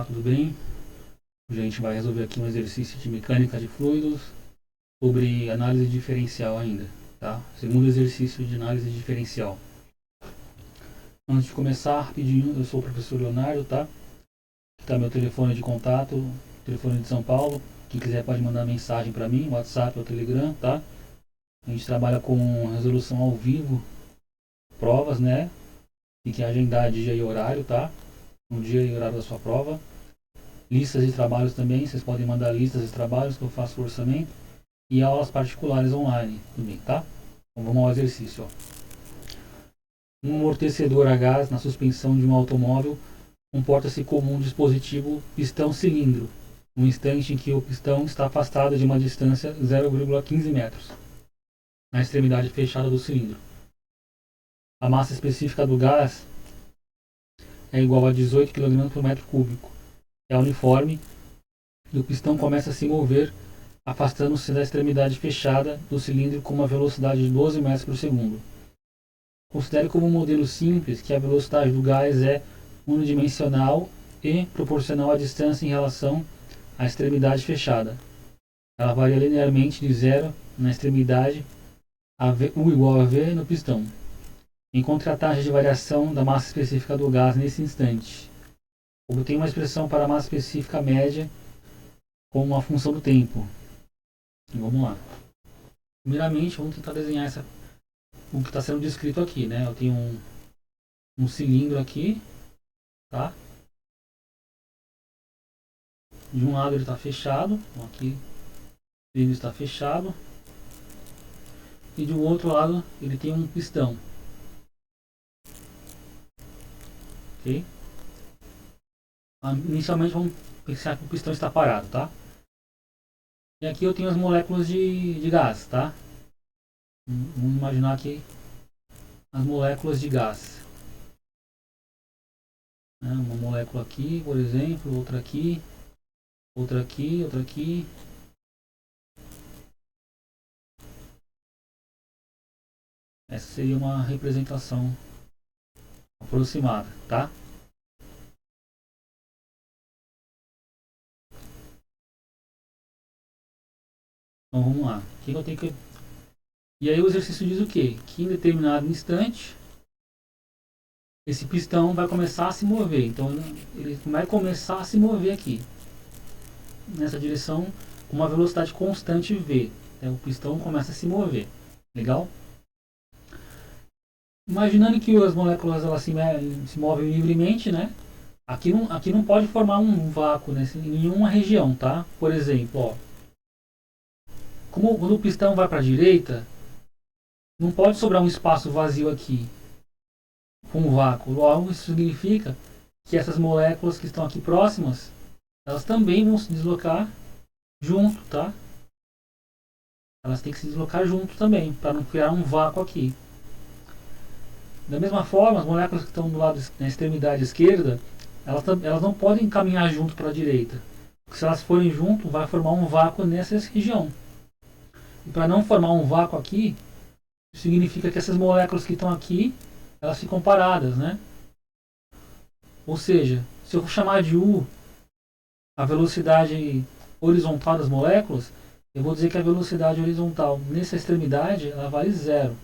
Olá, tudo bem? Hoje a gente vai resolver aqui um exercício de mecânica de fluidos sobre análise diferencial ainda, tá? Segundo exercício de análise diferencial. Antes de começar, rapidinho, eu sou o professor Leonardo, tá? Aqui tá meu telefone de contato, telefone de São Paulo. Quem quiser pode mandar mensagem para mim, WhatsApp ou Telegram, tá? A gente trabalha com resolução ao vivo, provas, né? Tem que agendar dia e horário, tá? No dia e horário da sua prova. Listas de trabalhos também, vocês podem mandar listas de trabalhos que eu faço o orçamento. E aulas particulares online também, tá? Então vamos ao exercício. Ó. Um amortecedor a gás na suspensão de um automóvel comporta-se como um dispositivo pistão-cilindro, no instante em que o pistão está afastado de uma distância 0,15 metros, na extremidade fechada do cilindro. A massa específica do gás é igual a 18 kg por metro cúbico. É uniforme e o pistão começa a se mover afastando-se da extremidade fechada do cilindro com uma velocidade de 12 metros por segundo. Considere como um modelo simples que a velocidade do gás é unidimensional e proporcional à distância em relação à extremidade fechada. Ela varia linearmente de zero na extremidade a U igual a V no pistão. Encontre a taxa de variação da massa específica do gás nesse instante. Obtenha uma expressão para a massa específica média com uma função do tempo. Vamos lá. Primeiramente, vamos tentar desenhar o que está sendo descrito aqui, né? Eu tenho um cilindro aqui, tá? De um lado ele está fechado, aqui o cilindro está fechado, e do outro lado ele tem um pistão, ok? Inicialmente vamos pensar que o pistão está parado, tá? E aqui eu tenho as moléculas de gás, tá? Vamos imaginar aqui as moléculas de gás. Uma molécula aqui, por exemplo, outra aqui, outra aqui, outra aqui. Essa seria uma representação aproximada, tá? Então vamos lá. O que eu tenho que... E aí o exercício diz o quê? Que em determinado instante esse pistão vai começar a se mover. Então ele vai começar a se mover aqui, nessa direção, com uma velocidade constante V. O pistão começa a se mover. Legal? Imaginando que as moléculas elas se movem livremente, né? Aqui não pode formar um vácuo em nenhuma região, tá? Por exemplo, ó, quando o pistão vai para a direita, não pode sobrar um espaço vazio aqui com um vácuo. Logo, isso significa que essas moléculas que estão aqui próximas, elas também vão se deslocar junto, tá? Elas têm que se deslocar junto também, para não criar um vácuo aqui. Da mesma forma, as moléculas que estão do lado na extremidade esquerda, elas não podem caminhar junto para a direita. Porque se elas forem junto, vai formar um vácuo nessa região. E para não formar um vácuo aqui, significa que essas moléculas que estão aqui, elas ficam paradas, né? Ou seja, se eu chamar de U a velocidade horizontal das moléculas, eu vou dizer que a velocidade horizontal nessa extremidade, ela vale zero.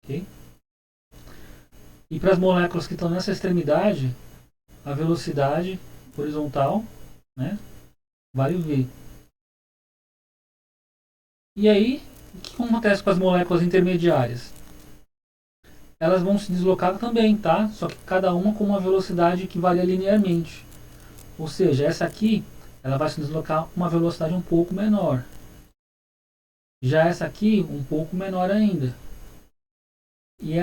Ok? E para as moléculas que estão nessa extremidade, a velocidade horizontal, né, vale V. E aí, o que acontece com as moléculas intermediárias? Elas vão se deslocar também, tá? Só que cada uma com uma velocidade que varia linearmente. Ou seja, essa aqui, ela vai se deslocar com uma velocidade um pouco menor. Já essa aqui, um pouco menor ainda. E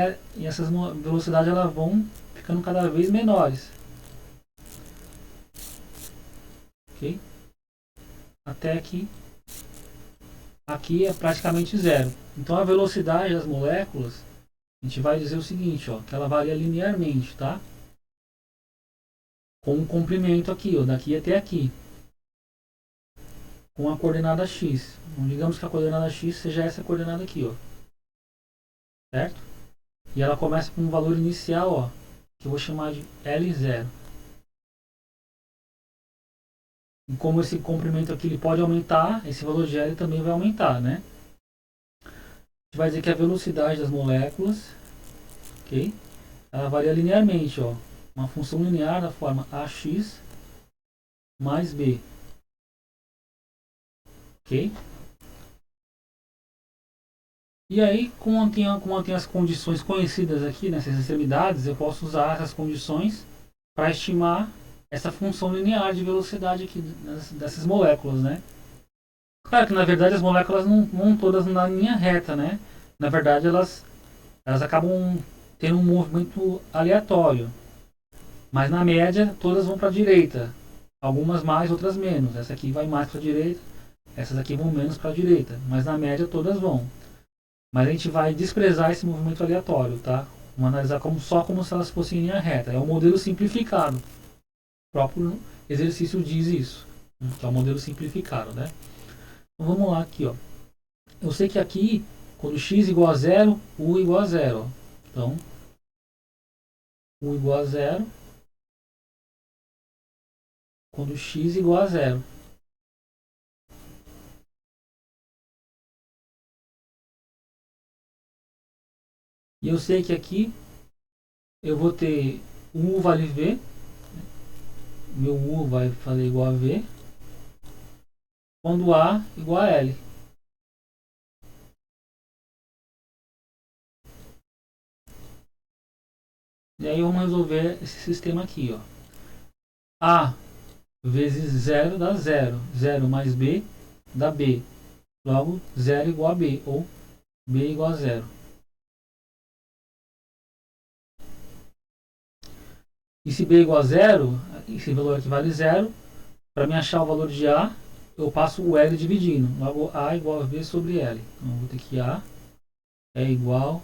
essas velocidades elas vão ficando cada vez menores. Ok? Até que aqui é praticamente zero. Então a velocidade das moléculas, a gente vai dizer o seguinte, ó, que ela varia linearmente, tá? Com um comprimento aqui, ó, daqui até aqui. Com a coordenada x. Então, digamos que a coordenada x seja essa coordenada aqui, ó. Certo? E ela começa com um valor inicial, ó, que eu vou chamar de L0. E como esse comprimento aqui ele pode aumentar, esse valor de L também vai aumentar, né? A gente vai dizer que a velocidade das moléculas, ok? Ela varia linearmente, ó. Uma função linear da forma ax mais b, ok? E aí, como eu tenho as condições conhecidas aqui nessas extremidades, eu posso usar essas condições para estimar essa função linear de velocidade aqui dessas moléculas, né? Claro que na verdade as moléculas não vão todas na linha reta, né? Na verdade elas acabam tendo um movimento aleatório, mas na média todas vão para a direita, algumas mais, outras menos. Essa aqui vai mais para a direita, essas aqui vão menos para a direita, mas na média todas vão. Mas a gente vai desprezar esse movimento aleatório, tá? Vamos analisar só como se elas fossem em linha reta. É um modelo simplificado. O próprio exercício diz isso, que é um modelo simplificado, né? Então vamos lá aqui, ó. Eu sei que aqui, quando x igual a zero, u igual a zero. Ó. Então, u igual a zero, quando x igual a zero. E eu sei que aqui eu vou ter u vale v, meu u vai fazer igual a v, quando a igual a l. E aí vamos resolver esse sistema aqui, ó. A vezes zero dá zero. Zero mais b dá b. Logo, zero igual a b, ou b igual a zero. E se b igual a zero, esse valor aqui vale zero. Para me achar o valor de a, eu passo o L dividindo. Logo, a igual a v sobre L. Então, eu vou ter que a é igual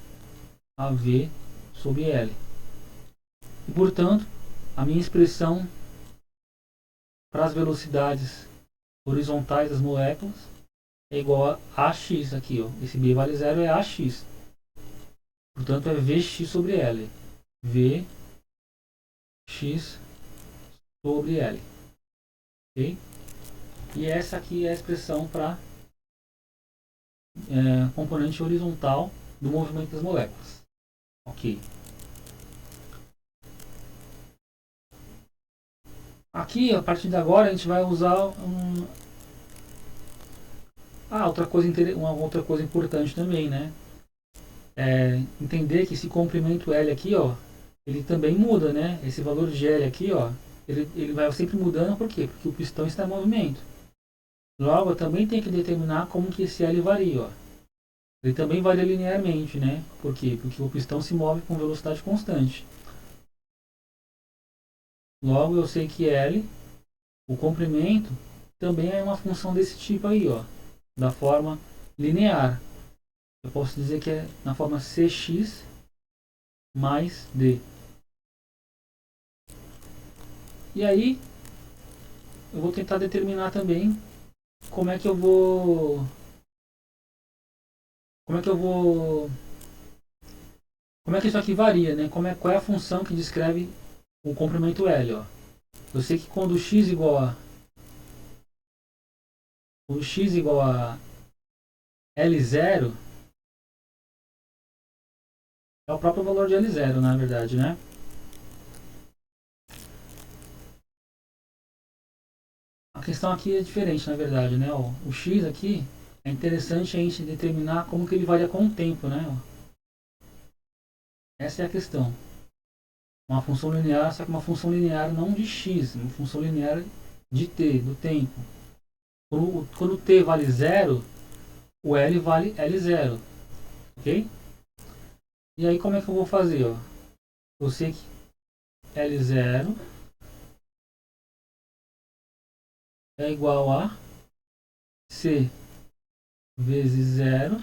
a v sobre L. E, portanto, a minha expressão para as velocidades horizontais das moléculas é igual a ax aqui. Ó. Esse b vale zero é ax. Portanto, é vx sobre L. vx sobre L. Ok? E essa aqui é a expressão para componente horizontal do movimento das moléculas. Ok. Aqui, a partir de agora, a gente vai usar uma outra coisa importante também, né? Entender que esse comprimento L aqui, ó, ele também muda, né? Esse valor de L aqui, ó, ele vai sempre mudando, por quê? Porque o pistão está em movimento. Logo, eu também tenho que determinar como que esse L varia, ó. Ele também varia linearmente, né? Por quê? Porque o pistão se move com velocidade constante. Logo, eu sei que L, o comprimento, também é uma função desse tipo aí, ó, da forma linear. Eu posso dizer que é na forma cx mais d. E aí, eu vou tentar determinar também como é que eu vou como é que isso aqui varia, né? Qual é a função que descreve o comprimento L, ó. Eu sei que quando x igual a L0 é o próprio valor de L0, na verdade, né? A questão aqui é diferente, na verdade, né? Ó, o x aqui é interessante a gente determinar como que ele varia com o tempo, né? Essa é a questão. Uma função linear, só que uma função linear não de x, uma função linear de t, do tempo. Quando t vale zero, o L vale L0, ok? E aí como é que eu vou fazer? Ó? Eu sei que L0 é igual a C vezes zero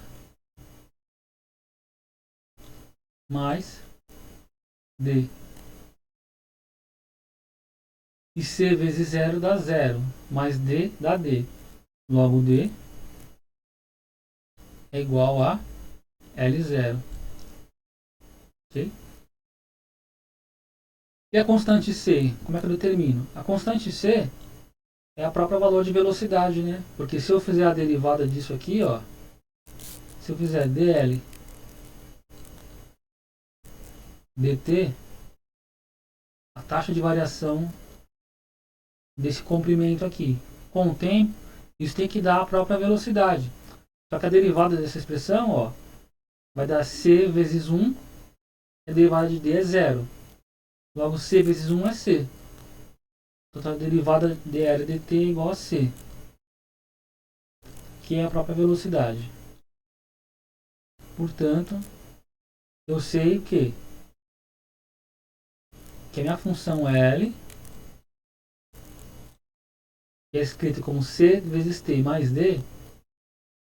mais D. E C vezes zero dá zero, mais D dá D. Logo D é igual a L0. Ok? E a constante C, como é que eu determino? A constante C é a própria valor de velocidade, né? Porque se eu fizer a derivada disso aqui, ó, se eu fizer dl dt, a taxa de variação desse comprimento aqui, com o tempo, isso tem que dar a própria velocidade. Só que a derivada dessa expressão, ó, vai dar c vezes 1, a derivada de d é 0. Logo, c vezes 1 é c. Então, a derivada dl dt é igual a c, que é a própria velocidade. Portanto, eu sei o quê? Que a minha função L, que é escrita como C vezes T mais D,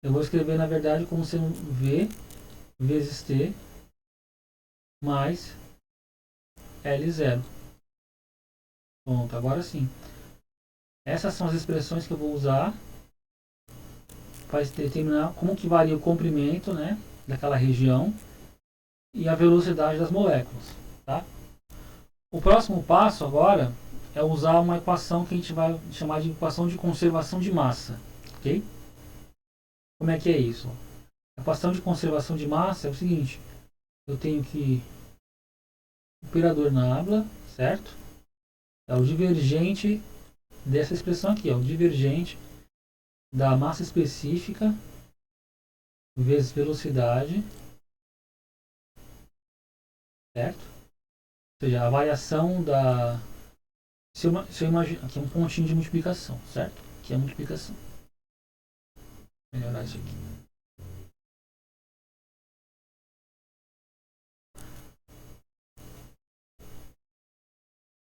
eu vou escrever na verdade como sendo V vezes T mais L0. Pronto, agora sim. Essas são as expressões que eu vou usar para determinar como que varia o comprimento, né, daquela região e a velocidade das moléculas, tá? O próximo passo agora é usar uma equação que a gente vai chamar de equação de conservação de massa, ok? Como é que é isso? A equação de conservação de massa é o seguinte: eu tenho que o operador nabla, certo? É o divergente dessa expressão aqui, ó, o divergente da massa específica vezes velocidade, certo? Ou seja, a variação da... Se eu imagino... Aqui é um pontinho de multiplicação, certo? Aqui é a multiplicação. Vou melhorar isso aqui.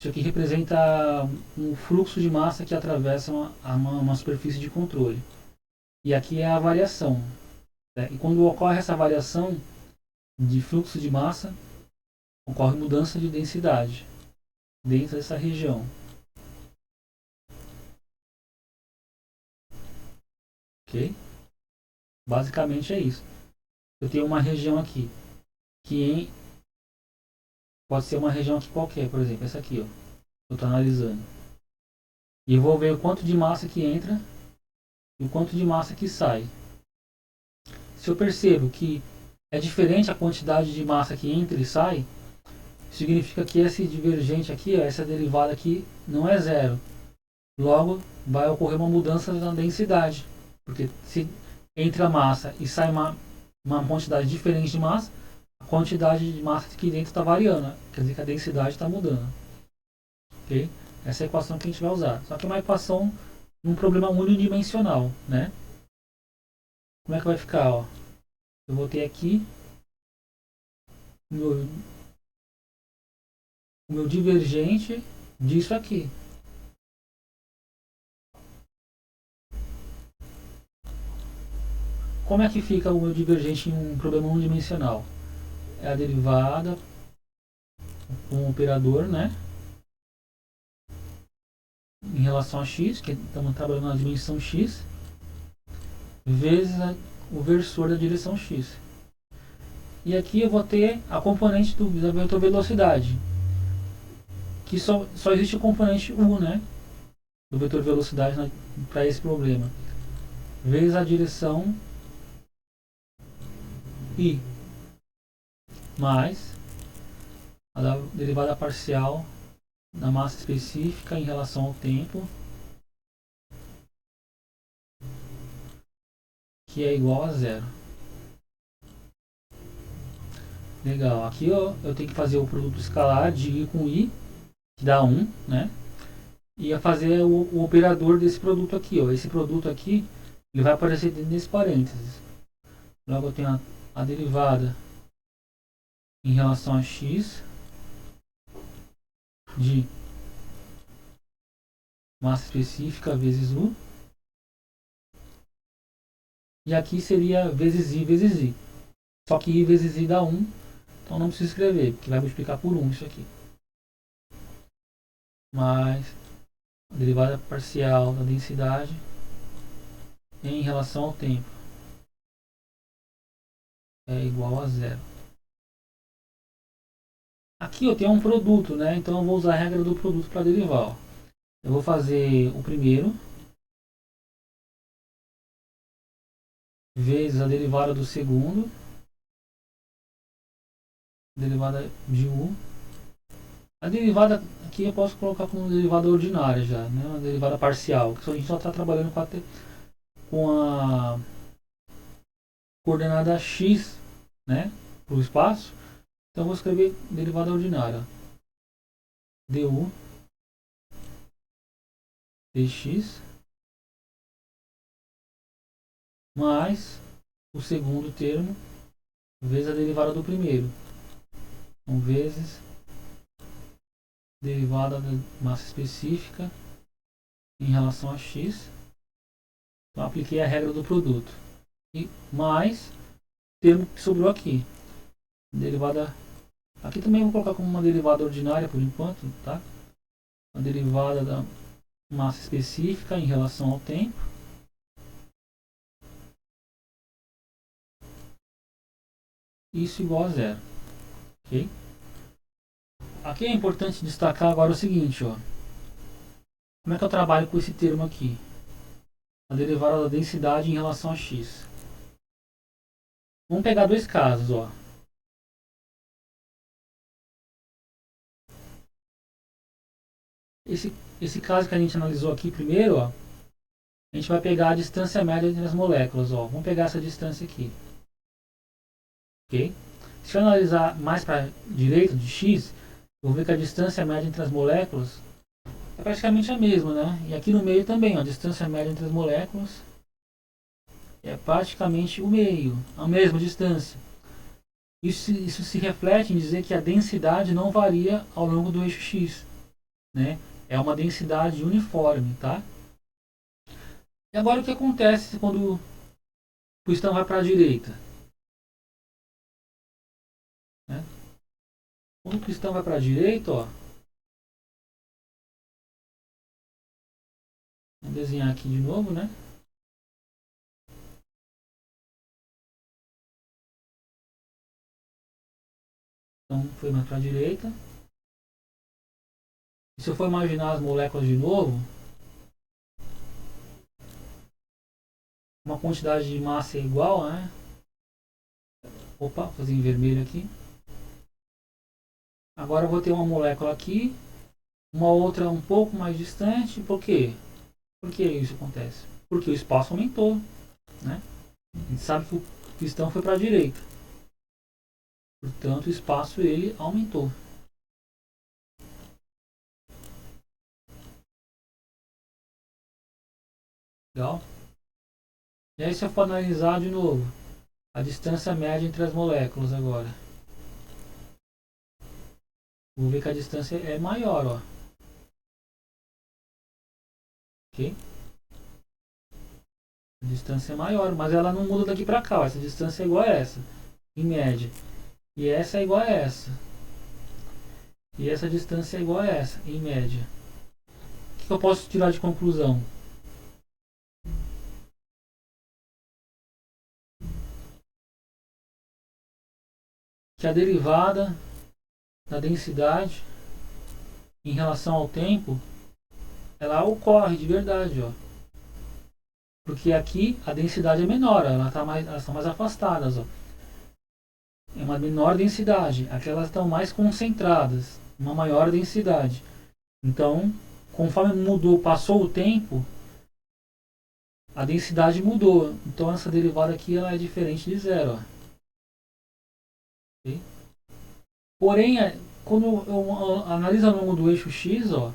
Isso aqui representa um fluxo de massa que atravessa uma superfície de controle. E aqui é a variação. Né? E quando ocorre essa variação de fluxo de massa, ocorre mudança de densidade dentro dessa região. Ok? Basicamente é isso. Eu tenho uma região aqui que pode ser uma região aqui qualquer, por exemplo, essa aqui, ó. Eu estou analisando. E vou ver o quanto de massa que entra e o quanto de massa que sai. Se eu percebo que é diferente a quantidade de massa que entra e sai, significa que esse divergente aqui, ó, essa derivada aqui, não é zero. Logo, vai ocorrer uma mudança na densidade. Porque se entra massa e sai uma quantidade diferente de massa, a quantidade de massa aqui dentro está variando. Quer dizer que a densidade está mudando. Ok? Essa é a equação que a gente vai usar. Só que é uma equação num problema unidimensional, né? Como é que vai ficar? Ó? Eu vou ter aqui o meu divergente disso aqui. Como é que fica o meu divergente em um problema unidimensional? É a derivada com o operador, né? Em relação a x, que estamos trabalhando na dimensão x, vezes o versor da direção x. E aqui eu vou ter a componente da vetor velocidade, que só existe o componente u, né? Do vetor velocidade para esse problema. Vezes a direção i, mais a derivada parcial da massa específica em relação ao tempo, que é igual a zero. Legal, aqui eu tenho que fazer o produto escalar de i com i, que dá 1, né? E a fazer o operador desse produto aqui, ó. Esse produto aqui, ele vai aparecer dentro desse parênteses. Logo eu tenho a derivada em relação a x de massa específica vezes u. E aqui seria vezes i. Só que i vezes i dá 1, então não preciso escrever, porque vai multiplicar por 1 isso aqui. Mais a derivada parcial da densidade em relação ao tempo é igual a zero. Aqui eu tenho um produto, né? Então eu vou usar a regra do produto para derivar. Ó. Eu vou fazer o primeiro, vezes a derivada do segundo, derivada de u. A derivada aqui eu posso colocar como derivada ordinária já, né? Uma derivada parcial, que a gente só está trabalhando com a coordenada x, né, para o espaço. Então vou escrever derivada ordinária, du dx mais o segundo termo vezes a derivada do primeiro. Então, vezes derivada da massa específica em relação a x. Então apliquei a regra do produto. E mais o termo que sobrou aqui. Derivada. Aqui também vou colocar como uma derivada ordinária por enquanto, tá? A derivada da massa específica em relação ao tempo. Isso igual a zero. Ok? Aqui é importante destacar agora o seguinte, ó. Como é que eu trabalho com esse termo aqui? A derivada da densidade em relação a x. Vamos pegar dois casos, ó. Esse caso que a gente analisou aqui primeiro, ó, a gente vai pegar a distância média entre as moléculas, ó. Vamos pegar essa distância aqui. Ok? Se eu analisar mais para a direita de x, eu vou ver que a distância média entre as moléculas é praticamente a mesma, né? E aqui no meio também, ó, a distância média entre as moléculas é praticamente o meio, a mesma distância. Isso se reflete em dizer que a densidade não varia ao longo do eixo x, né? É uma densidade uniforme, tá? E agora o que acontece quando o pistão vai para a direita? Né? Quando o pistão vai para a direita, ó, vamos desenhar aqui de novo, né? Então foi mais para a direita. E se eu for imaginar as moléculas de novo, uma quantidade de massa é igual, né? Opa, vou fazer em vermelho aqui. Agora eu vou ter uma molécula aqui, uma outra um pouco mais distante. Por quê? Por que isso acontece? Porque o espaço aumentou, né? A gente sabe que o pistão foi para a direita. Portanto, o espaço ele aumentou. Legal? E aí se eu for analisar de novo a distância média entre as moléculas agora, vou ver que a distância é maior, ó. Ok? A distância é maior, mas ela não muda daqui para cá, ó. Essa distância é igual a essa, em média. E essa é igual a essa. E essa distância é igual a essa, em média. O que eu posso tirar de conclusão? Que a derivada da densidade em relação ao tempo, ela ocorre de verdade, ó. Porque aqui a densidade é menor, elas estão mais afastadas, ó. É uma menor densidade. Aqui elas estão mais concentradas, uma maior densidade. Então, conforme mudou, passou o tempo, a densidade mudou. Então essa derivada aqui ela é diferente de zero, ó. Okay? Porém, quando eu analiso ao longo do eixo x, ó, o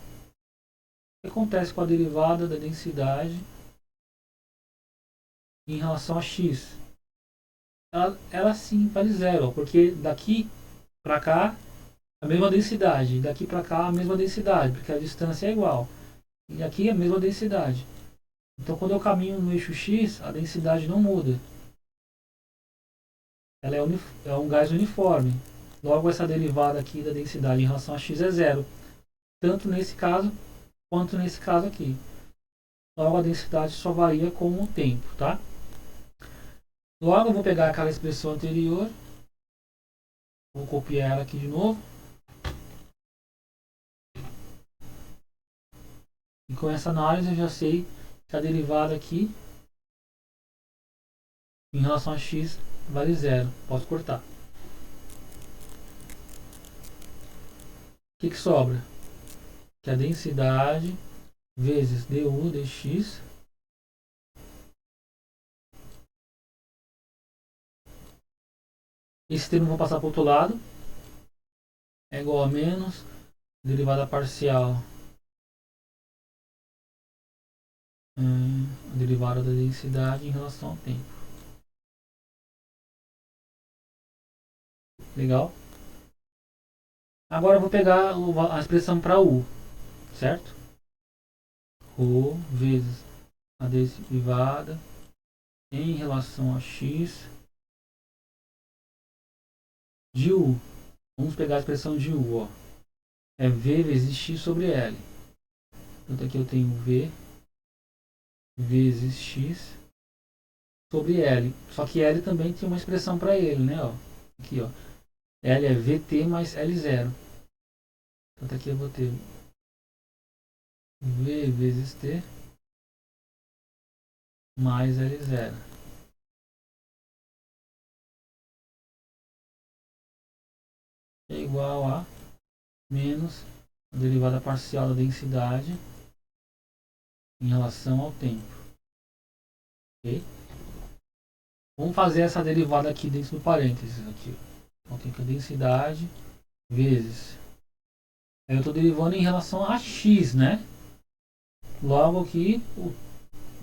que acontece com a derivada da densidade em relação a x? Ela sim vale zero, porque daqui para cá a mesma densidade, daqui para cá a mesma densidade, porque a distância é igual. E aqui a mesma densidade. Então quando eu caminho no eixo x, a densidade não muda. Ela é um gás uniforme. Logo essa derivada aqui da densidade em relação a x é zero. Tanto nesse caso quanto nesse caso aqui. Logo a densidade só varia com o tempo, tá? Logo eu vou pegar aquela expressão anterior, vou copiar ela aqui de novo. E com essa análise eu já sei que a derivada aqui em relação a x vale zero. Posso cortar. O que sobra? Que a densidade vezes du dx esse termo vou passar para o outro lado, é igual a menos derivada parcial a derivada da densidade em relação ao tempo. Legal? Agora eu vou pegar a expressão para u, certo? U vezes a derivada em relação a x de u. Vamos pegar a expressão de u, ó. É v vezes x sobre l. Então aqui eu tenho v vezes x sobre l. Só que l também tem uma expressão para ele, né? Ó. Aqui, ó. L é vt mais L0. Então aqui eu vou ter v vezes t mais L0. É igual a menos a derivada parcial da densidade em relação ao tempo. Ok? Vamos fazer essa derivada aqui dentro do parênteses. Aqui. Então tem que a densidade vezes. Eu estou derivando em relação a x, né? Logo aqui o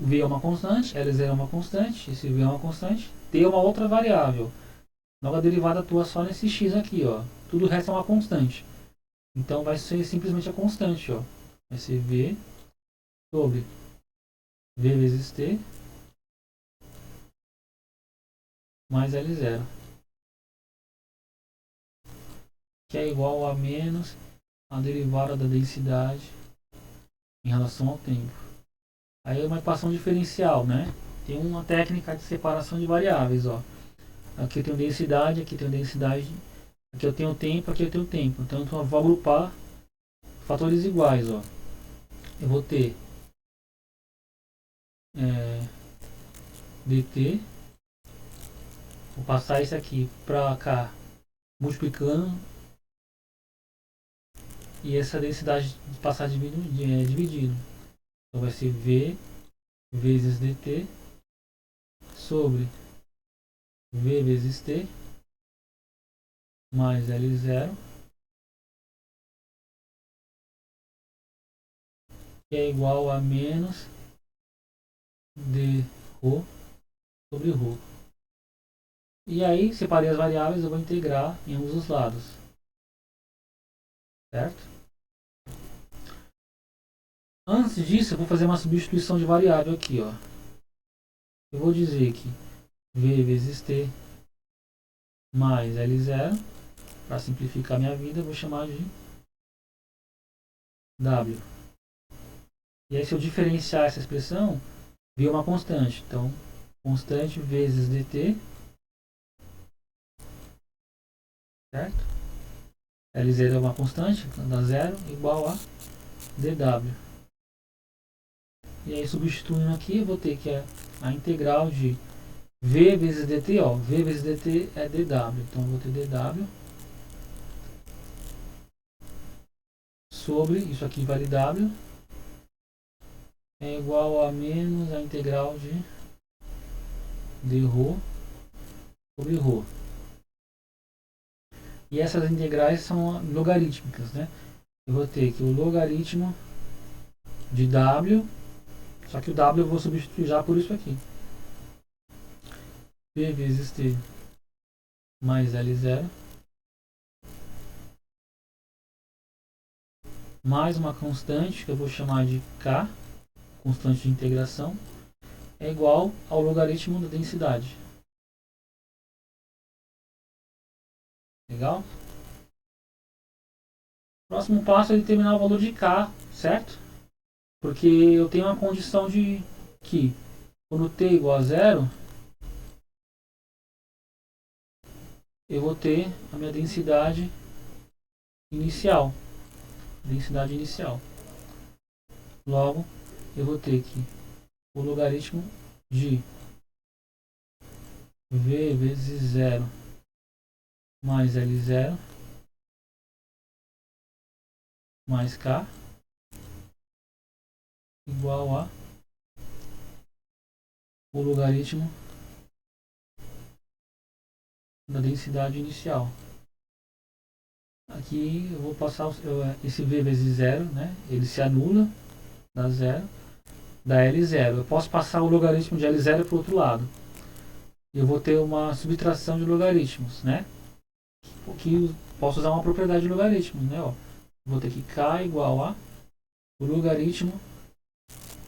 v é uma constante, L0 é uma constante, esse v é uma constante, t é uma outra variável. Logo a derivada atua só nesse x aqui, ó. Tudo o resto é uma constante. Então vai ser simplesmente a constante, ó. Vai ser v sobre v vezes t mais L0. Que é igual a menos a derivada da densidade em relação ao tempo. Aí é uma equação diferencial, né? Tem uma técnica de separação de variáveis, ó. Aqui eu tenho densidade, aqui eu tenho densidade, aqui eu tenho tempo, aqui eu tenho tempo. Então eu vou agrupar fatores iguais, ó. Eu vou ter dt, vou passar isso aqui para cá, multiplicando, e essa densidade passar dividindo. Então vai ser v vezes dt sobre v vezes t mais L0, que é igual a menos d ρ sobre ρ. E aí, separei as variáveis, eu vou integrar em ambos os lados. Certo? Antes disso, eu vou fazer uma substituição de variável aqui, ó. Eu vou dizer que v vezes t mais L0, para simplificar minha vida, eu vou chamar de w. E aí, se eu diferenciar essa expressão, v é uma constante. Então, constante vezes dt, certo? L0 é uma constante, então dá zero, igual a dw. E aí, substituindo aqui, eu vou ter que a integral de v vezes dt, ó. V vezes dt é dw. Então, eu vou ter dw sobre, isso aqui vale w, é igual a menos a integral de dρ sobre ρ. E essas integrais são logarítmicas, né? Eu vou ter que o logaritmo de w, só que o w eu vou substituir já por isso aqui. V vezes t mais L0 mais uma constante que eu vou chamar de k, constante de integração, é igual ao logaritmo da densidade. Legal? Próximo passo é determinar o valor de k, certo? Porque eu tenho uma condição de que quando t é igual a zero, eu vou ter a minha densidade inicial. Logo, eu vou ter que o logaritmo de V vezes 0 mais L0 mais K igual a o logaritmo da densidade inicial. Aqui eu vou passar esse V vezes 0, né? Ele se anula, dá 0, dá L0. Eu posso passar o logaritmo de L0 para o outro lado. Eu vou ter uma subtração de logaritmos, né? Que posso usar uma propriedade de logaritmos, né? Ó, vou ter que K igual a o logaritmo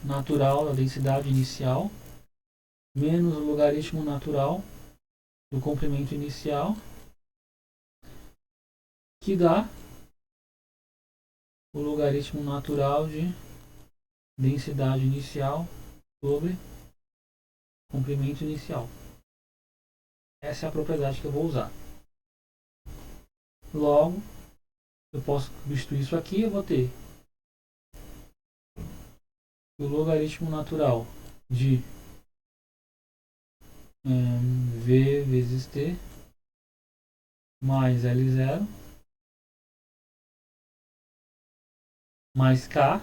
natural da densidade inicial menos o logaritmo natural do comprimento inicial, que dá o logaritmo natural de densidade inicial sobre comprimento inicial. Essa é a propriedade que eu vou usar. Logo, eu posso substituir isso aqui, eu vou ter o logaritmo natural de V vezes T mais L0 mais K,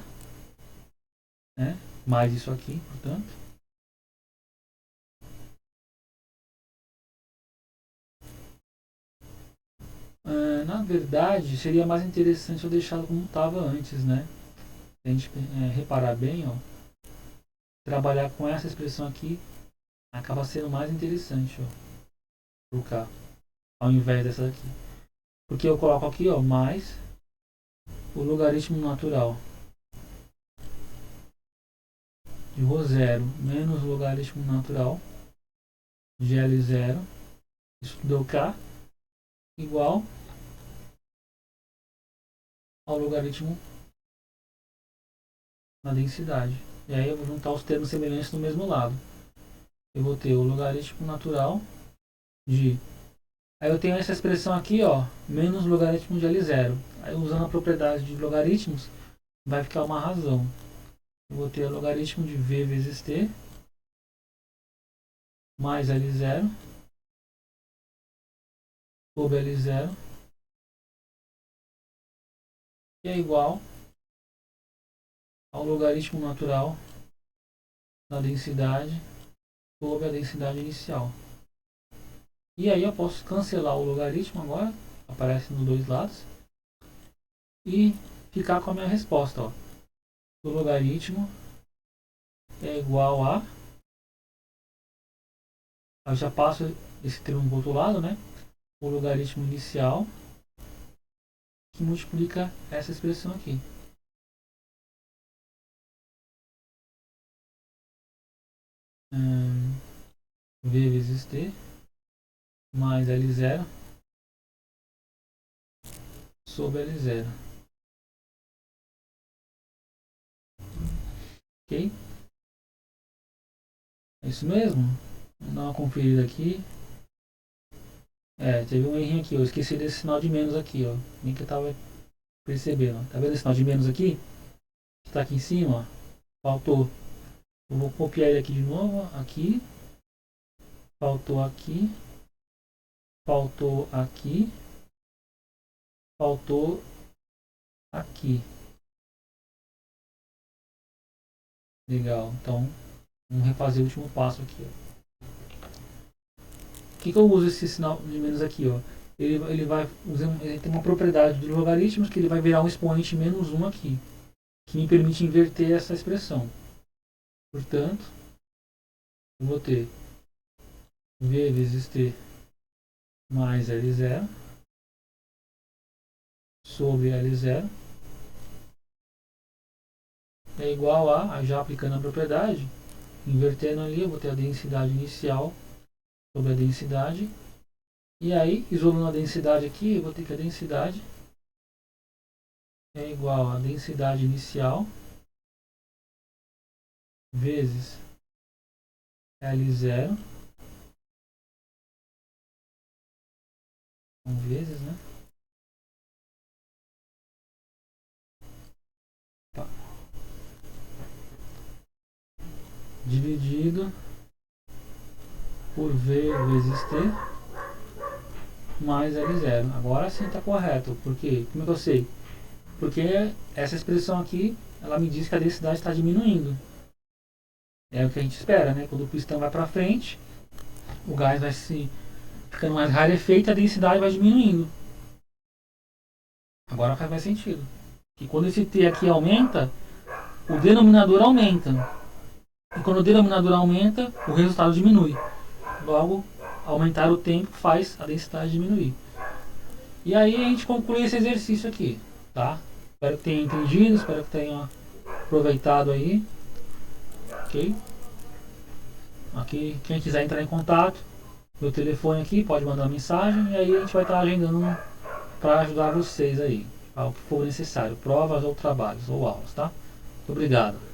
né? Mais isso aqui, portanto. Na verdade, seria mais interessante eu deixá-lo como estava antes, né? Se a gente reparar bem, ó, trabalhar com essa expressão aqui acaba sendo mais interessante, ó, pro K, ao invés dessa aqui. Porque eu coloco aqui, ó, mais o logaritmo natural de ρ0 menos o logaritmo natural de L0, isso deu K, igual ao logaritmo na densidade. E aí eu vou juntar os termos semelhantes no mesmo lado. Eu vou ter o logaritmo natural de... Aí eu tenho essa expressão aqui, ó, menos logaritmo de L0. Aí usando a propriedade de logaritmos, vai ficar uma razão. Eu vou ter o logaritmo de V vezes T mais L0 sobre L0, que é igual ao logaritmo natural da densidade sobre a densidade inicial. E aí eu posso cancelar o logaritmo agora, aparece nos dois lados, e ficar com a minha resposta, ó. O logaritmo é igual a... Eu já passo esse termo para o outro lado, né? O logaritmo inicial que multiplica essa expressão aqui. V vezes T mais L0 sobre L0. Ok? É isso mesmo? Vamos dar uma conferida aqui. Teve um errinho aqui. Eu esqueci desse sinal de menos aqui, ó. Nem que eu tava percebendo. Tá vendo esse sinal de menos aqui? Que tá aqui em cima, ó. Faltou. Eu vou copiar ele aqui de novo. Aqui. Faltou aqui. Faltou aqui. Faltou aqui. Legal. Então, vamos refazer o último passo aqui, ó. O que eu uso esse sinal de menos aqui, ó? Ele vai ele tem uma propriedade dos logaritmos que ele vai virar um expoente menos 1 aqui, que me permite inverter essa expressão. Portanto, eu vou ter V vezes T mais L0 sobre L0 é igual a, já aplicando a propriedade, invertendo ali, eu vou ter a densidade inicial sobre a densidade. E aí, isolando a densidade aqui, eu vou ter que a densidade é igual a densidade inicial vezes L0, vezes, né? Tá. Dividido por V vezes T mais L0. Agora sim está correto. Porque, como é que eu sei? Porque essa expressão aqui, ela me diz que a densidade está diminuindo. É o que a gente espera, né? Quando o pistão vai para frente, o gás vai se ficando mais rarefeito e a densidade vai diminuindo. Agora faz sentido. E quando esse T aqui aumenta, o denominador aumenta. E quando o denominador aumenta, o resultado diminui. Logo, aumentar o tempo faz a densidade diminuir. E aí a gente conclui esse exercício aqui, tá? Espero que tenha entendido, espero que tenha aproveitado aí. Ok? Aqui, quem quiser entrar em contato, meu telefone aqui, pode mandar mensagem e aí a gente vai estar agendando para ajudar vocês aí, ao que for necessário, provas ou trabalhos ou aulas, tá? Muito obrigado.